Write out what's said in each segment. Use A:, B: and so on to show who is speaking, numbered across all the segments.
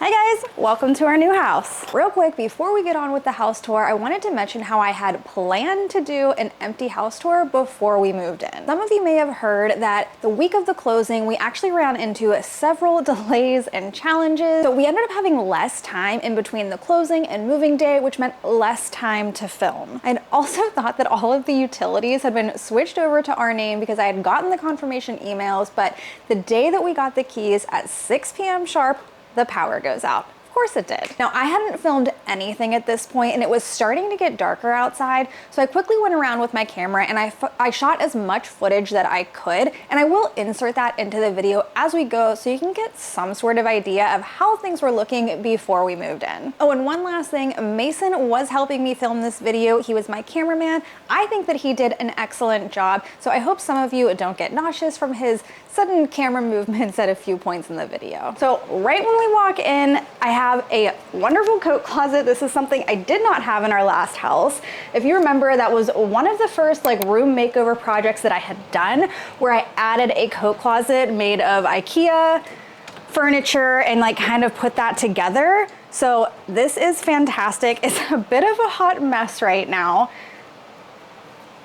A: Hi guys, welcome to our new house. Real quick, before we get on with the house tour, I wanted to mention how I had planned to do an empty house tour before we moved in. Some of you may have heard that the week of the closing, we actually ran into several delays and challenges. So we ended up having less time in between the closing and moving day, which meant less time to film. I'd also thought that all of the utilities had been switched over to our name because I had gotten the confirmation emails, but the day that we got the keys at 6 p.m. sharp, the power goes out. Of course it did. Now, I hadn't filmed anything at this point and it was starting to get darker outside, so I quickly went around with my camera and I shot as much footage that I could, and I will insert that into the video as we go so you can get some sort of idea of how things were looking before we moved in. Oh, and one last thing, Mason was helping me film this video. He was my cameraman. I think that he did an excellent job, so I hope some of you don't get nauseous from his sudden camera movements at a few points in the video. So right when we walk in, I have a wonderful coat closet. This is something I did not have in our last house. If you remember, that was one of the first room makeover projects that I had done, where I added a coat closet made of IKEA furniture and kind of put that together. So this is fantastic. It's a bit of a hot mess right now,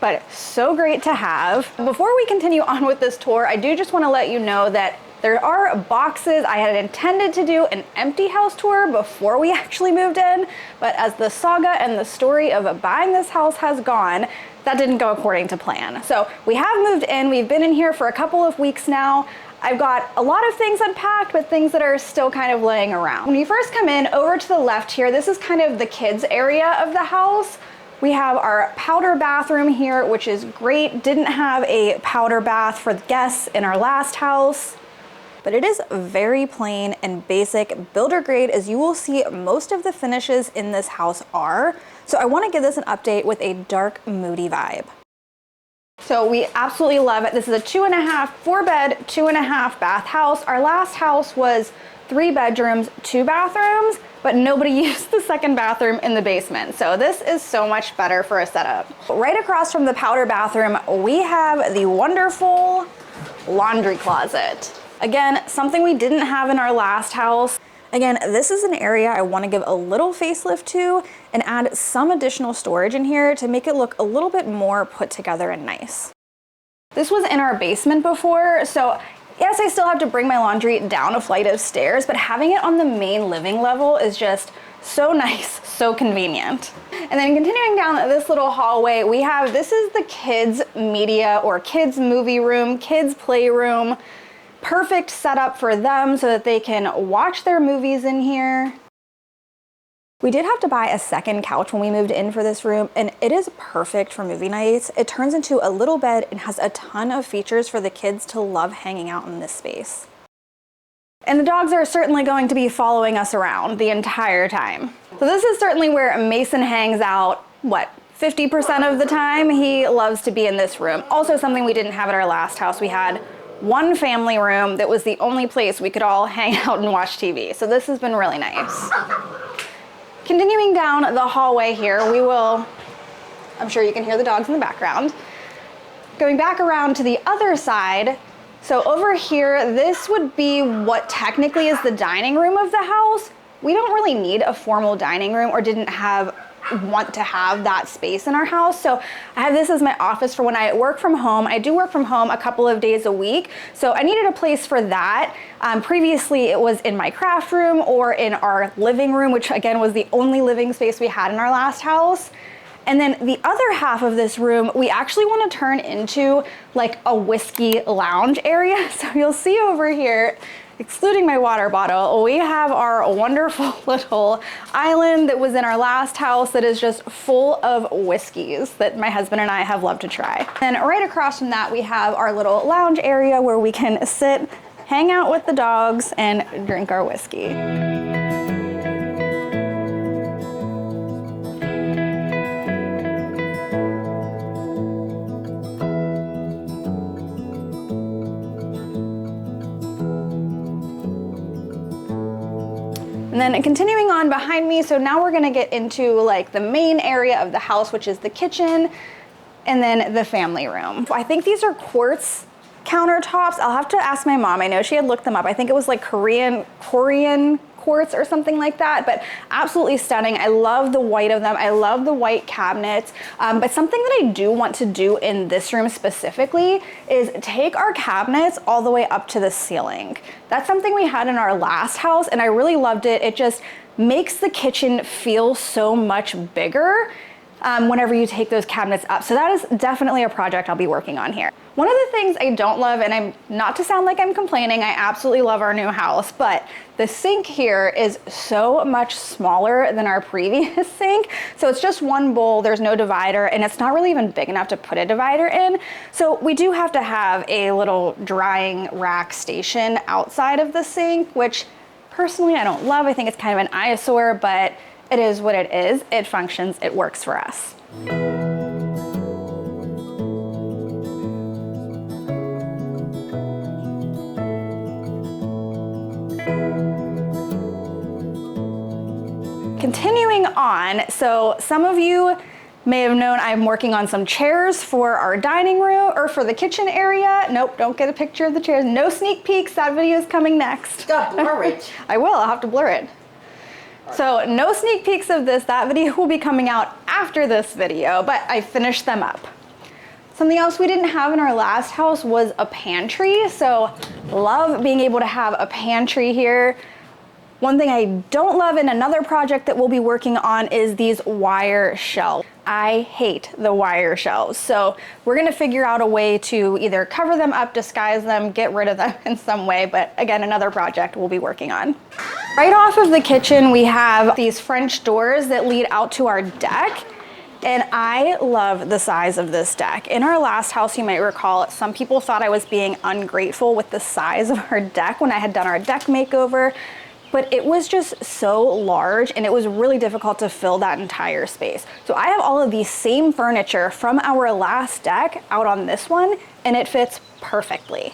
A: but so great to have. Before we continue on with this tour, I do just want to let you know that there are boxes. I had intended to do an empty house tour before we actually moved in, but as the saga and the story of buying this house has gone, that didn't go according to plan. So we have moved in. We've been in here for a couple of weeks now. I've got a lot of things unpacked, but things that are still kind of laying around. When you first come in, over to the left here, this is kind of the kids area of the house. We have our powder bathroom here, which is great. Didn't have a powder bath for the guests in our last house, but it is very plain and basic, builder grade, as you will see most of the finishes in this house are. So I want to give this an update with a dark, moody vibe. So we absolutely love it. This is a 4-bed, 2.5-bath house. Our last house was 3 bedrooms, 2 bathrooms, but nobody used the second bathroom in the basement. So this is so much better for a setup. Right across from the powder bathroom, we have the wonderful laundry closet. Again, something we didn't have in our last house. Again, this is an area I want to give a little facelift to and add some additional storage in here to make it look a little bit more put together and nice. This was in our basement before, so yes, I still have to bring my laundry down a flight of stairs, but having it on the main living level is just so nice, so convenient. And then continuing down this little hallway, we have, this is the kids media or kids movie room, kids playroom. Perfect setup for them so that they can watch their movies in here. We did have to buy a second couch when we moved in for this room, and it is perfect for movie nights. It turns into a little bed and has a ton of features for the kids to love hanging out in this space. And the dogs are certainly going to be following us around the entire time. So this is certainly where Mason hangs out, 50% of the time. He loves to be in this room. Also something we didn't have at our last house. We had one family room that was the only place we could all hang out and watch TV. So this has been really nice. Continuing down the hallway here, I'm sure you can hear the dogs in the background. Going back around to the other side, so over here, this would be what technically is the dining room of the house. We don't really need a formal dining room or didn't want to have that space in our house. So I have this as my office for when I work from home. I do work from home a couple of days a week, so I needed a place for that. Previously it was in my craft room or in our living room, which again was the only living space we had in our last house. And then the other half of this room, we actually want to turn into a whiskey lounge area. So you'll see over here, excluding my water bottle, we have our wonderful little island that was in our last house that is just full of whiskeys that my husband and I have loved to try. And right across from that, we have our little lounge area where we can sit, hang out with the dogs, and drink our whiskey. And then continuing on behind me, so now we're gonna get into the main area of the house, which is the kitchen, and then the family room. I think these are quartz countertops. I'll have to ask my mom. I know she had looked them up. I think it was like Korean quartz or something like that, but absolutely stunning. I love the white of them. I love the white cabinets. But something that I do want to do in this room specifically is take our cabinets all the way up to the ceiling. That's something we had in our last house and I really loved it. It just makes the kitchen feel so much bigger whenever you take those cabinets up. So that is definitely a project I'll be working on here. One of the things I don't love, and I'm not to sound like I'm complaining, I absolutely love our new house, but the sink here is so much smaller than our previous sink. So it's just one bowl, there's no divider, and it's not really even big enough to put a divider in. So we do have to have a little drying rack station outside of the sink, which personally I don't love. I think it's kind of an eyesore, but it is what it is. It functions, it works for us. Continuing on, so some of you may have known I'm working on some chairs for our dining room or for the kitchen area. Nope, don't get a picture of the chairs. No sneak peeks, that video is coming next.
B: God, blur it.
A: I will, I'll have to blur it. So no sneak peeks of this, that video will be coming out after this video, but I finished them up. Something else we didn't have in our last house was a pantry, so love being able to have a pantry here. One thing I don't love in another project that we'll be working on is these wire shelves. I hate the wire shelves. So we're gonna figure out a way to either cover them up, disguise them, get rid of them in some way, but again, another project we'll be working on. Right off of the kitchen, we have these French doors that lead out to our deck. And I love the size of this deck. In our last house, you might recall, some people thought I was being ungrateful with the size of our deck when I had done our deck makeover. But it was just so large and it was really difficult to fill that entire space. So I have all of these same furniture from our last deck out on this one and it fits perfectly.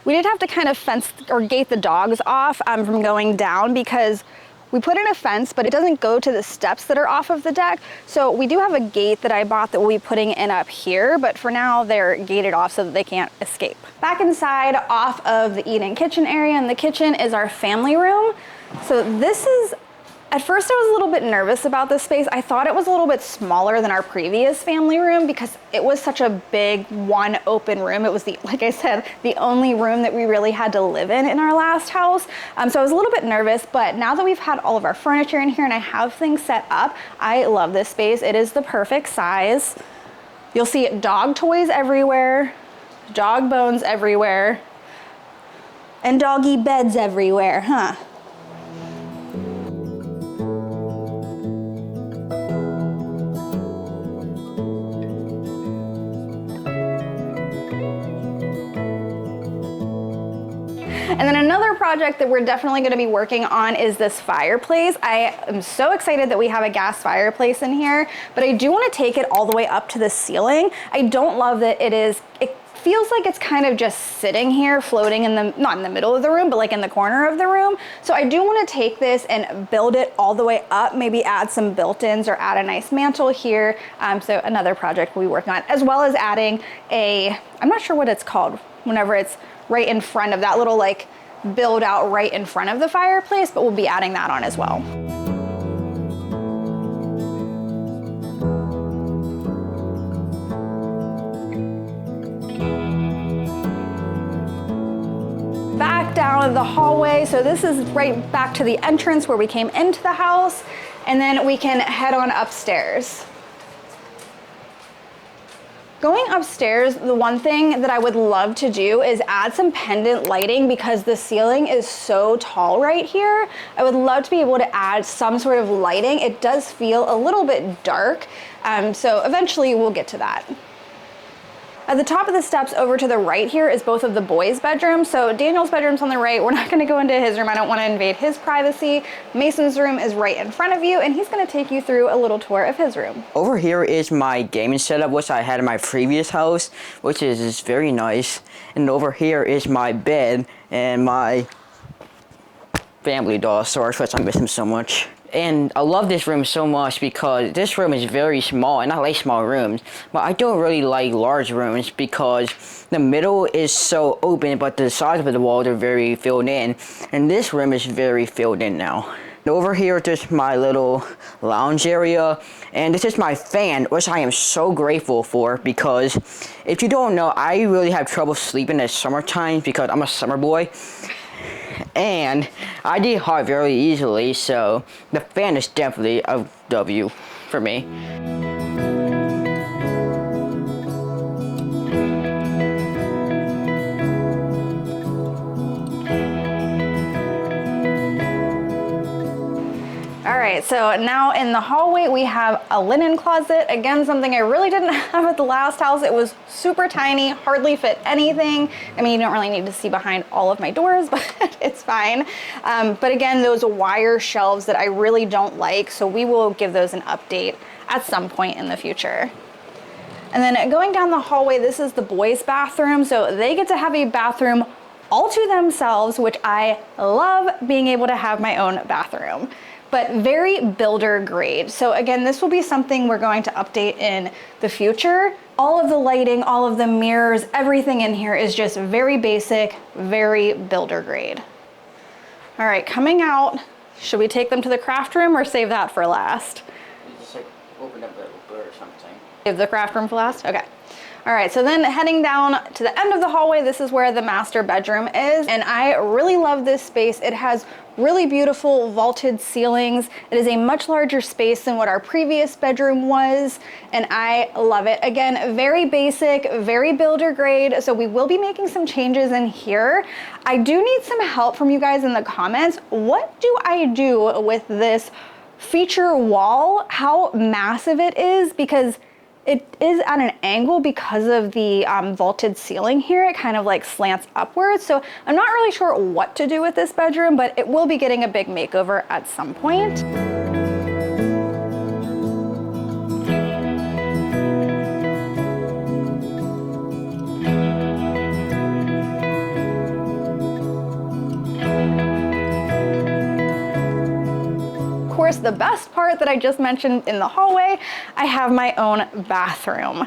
A: We did have to kind of fence or gate the dogs off from going down because we put in a fence, but it doesn't go to the steps that are off of the deck. So we do have a gate that I bought that we'll be putting in up here, but for now they're gated off so that they can't escape. Back inside off of the eat-in kitchen area, and the kitchen is our family room. So this is, at first I was a little bit nervous about this space. I thought it was a little bit smaller than our previous family room because it was such a big one open room. It was like I said, the only room that we really had to live in our last house. So I was a little bit nervous, but now that we've had all of our furniture in here and I have things set up, I love this space. It is the perfect size. You'll see dog toys everywhere, dog bones everywhere, and doggy beds everywhere, huh? And then another project that we're definitely going to be working on is this fireplace. I am so excited that we have a gas fireplace in here, but I do want to take it all the way up to the ceiling. I don't love that it feels like it's kind of just sitting here floating in the, not in the middle of the room, but like in the corner of the room. So I do want to take this and build it all the way up, maybe add some built-ins or add a nice mantle here. So another project we'll be working on, as well as adding I'm not sure what it's called, whenever it's right in front of that little like build out right in front of the fireplace, but we'll be adding that on as well. Back down the hallway. So this is right back to the entrance where we came into the house, and then we can head on upstairs. Going upstairs, the one thing that I would love to do is add some pendant lighting because the ceiling is so tall right here. I would love to be able to add some sort of lighting. It does feel a little bit dark, so eventually we'll get to that. At the top of the steps over to the right here is both of the boys' bedrooms. So Daniel's bedroom's on the right. We're not gonna go into his room. I don't wanna invade his privacy. Mason's room is right in front of you, and he's gonna take you through a little tour of his room.
B: Over here is my gaming setup, which I had in my previous house, which is very nice. And over here is my bed and my family doll storage, which I miss him so much. And I love this room so much because this room is very small, and I like small rooms, but I don't really like large rooms because the middle is so open, but the sides of the walls are very filled in, and this room is very filled in now. Over here is just my little lounge area, and this is my fan, which I am so grateful for because if you don't know, I really have trouble sleeping at summertime because I'm a summer boy. And I get hot very easily, so the fan is definitely a W for me.
A: All right, so now in the hallway we have a linen closet. Again, something I really didn't have at the last house. It was super tiny, hardly fit anything. I mean, you don't really need to see behind all of my doors, but it's fine. But again, those wire shelves that I really don't like, so we will give those an update at some point in the future. And then going down the hallway, this is the boys' bathroom, so they get to have a bathroom all to themselves, which I love being able to have my own bathroom. But very builder grade. So again, this will be something we're going to update in the future. All of the lighting, all of the mirrors, everything in here is just very basic, very builder grade. All right, coming out, should we take them to the craft room or save that for last?
B: Just like open up a little bit or something.
A: Save the craft room for last? Okay. All right, so then heading down to the end of the hallway, this is where the master bedroom is, and I really love this space. It has really beautiful vaulted ceilings. It is a much larger space than what our previous bedroom was, and I love it. Again, very basic, very builder grade, so we will be making some changes in here. I do need some help from you guys in the comments. What do I do with this feature wall? How massive it is, because it is at an angle because of the vaulted ceiling here. It kind of like slants upwards. So I'm not really sure what to do with this bedroom, but it will be getting a big makeover at some point. Of course, the best part that I just mentioned in the hallway, I have my own bathroom,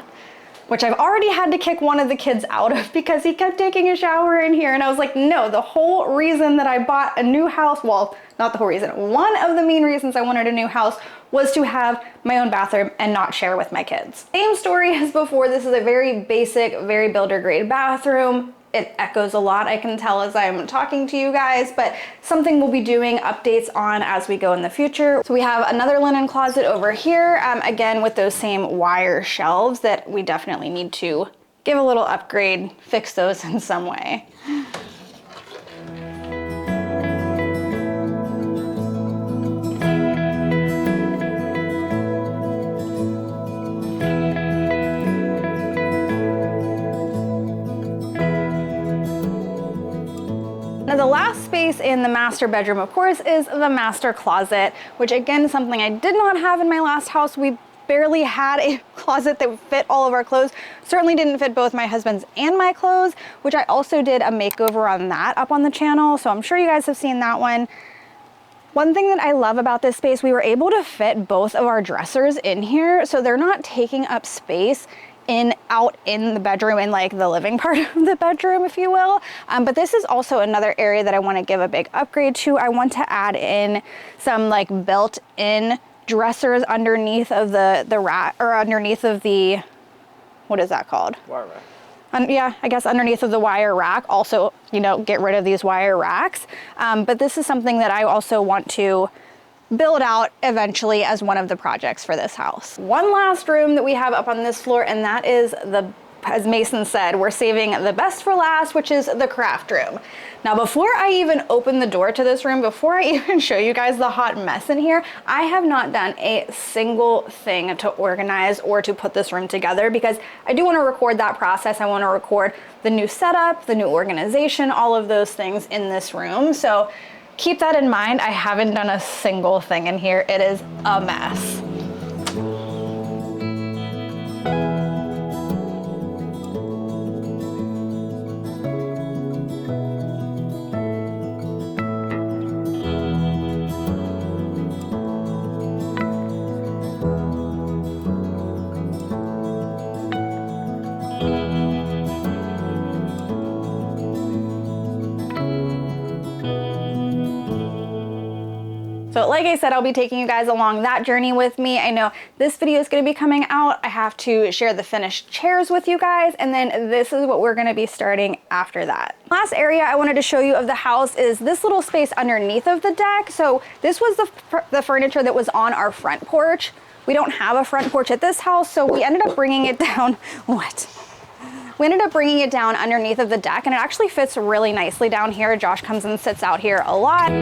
A: which I've already had to kick one of the kids out of because he kept taking a shower in here. And I was like, no, the whole reason that I bought a new house, well, not the whole reason, one of the main reasons I wanted a new house was to have my own bathroom and not share with my kids. Same story as before. This is a very basic, very builder grade bathroom. It echoes a lot, I can tell as I'm talking to you guys, but something we'll be doing updates on as we go in the future. So we have another linen closet over here, again with those same wire shelves that we definitely need to give a little upgrade, fix those in some way. Now the last space in the master bedroom, of course, is the master closet, which again is something I did not have in my last house. We barely had a closet that would fit all of our clothes. Certainly didn't fit both my husband's and my clothes, which I also did a makeover on that up on the channel. So I'm sure you guys have seen that one. One thing that I love about this space, we were able to fit both of our dressers in here, so they're not taking up space out in the bedroom, in like the living part of the bedroom, if you will. But this is also another area that I want to give a big upgrade to. I want to add in some like built-in dressers underneath of the rack, or underneath of the, what is that called?
B: Wire rack.
A: Yeah, I guess underneath of the wire rack. Also, you know, get rid of these wire racks. But this is something that I also want to build out eventually as one of the projects for this house. One last room that we have up on this floor, and that is as Mason said, we're saving the best for last, which is the craft room. Now, before I even open the door to this room, before I even show you guys the hot mess in here, I have not done a single thing to organize or to put this room together because I do want to record that process. I want to record the new setup, the new organization, all of those things in this room. So keep that in mind. I haven't done a single thing in here. It is a mess. So like I said, I'll be taking you guys along that journey with me. I know this video is going to be coming out. I have to share the finished chairs with you guys, and then this is what we're going to be starting after that. Last area I wanted to show you of the house is this little space underneath of the deck. So this was the furniture that was on our front porch. We don't have a front porch at this house, so we ended up bringing it down. We ended up bringing it down underneath of the deck, and it actually fits really nicely down here. Josh comes and sits out here a lot.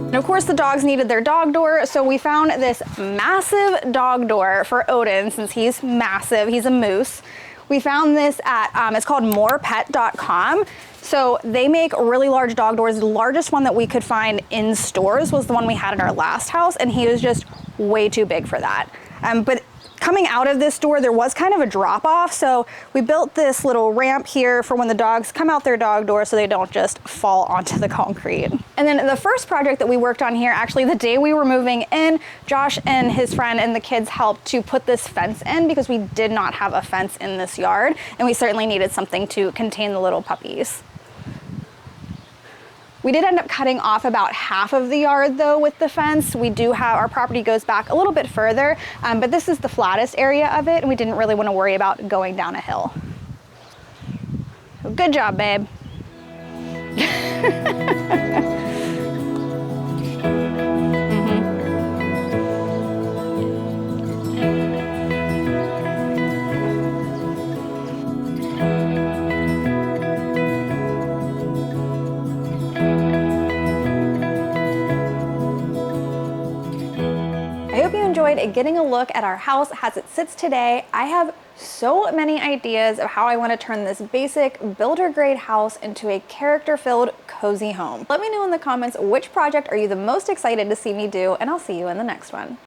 A: And of course the dogs needed their dog door, so we found this massive dog door for Odin, since he's massive, he's a moose. We found this at, it's called morepet.com. So they make really large dog doors. The largest one that we could find in stores was the one we had in our last house, and he was just way too big for that. But coming out of this door, there was kind of a drop off. So we built this little ramp here for when the dogs come out their dog door so they don't just fall onto the concrete. And then the first project that we worked on here, actually the day we were moving in, Josh and his friend and the kids helped to put this fence in because we did not have a fence in this yard, and we certainly needed something to contain the little puppies. We did end up cutting off about half of the yard though with the fence. We do have, our property goes back a little bit further, but this is the flattest area of it, and we didn't really want to worry about going down a hill. So good job, babe. I hope you enjoyed getting a look at our house as it sits today. I have so many ideas of how I want to turn this basic builder grade house into a character-filled cozy home. Let me know in the comments which project are you the most excited to see me do, and I'll see you in the next one.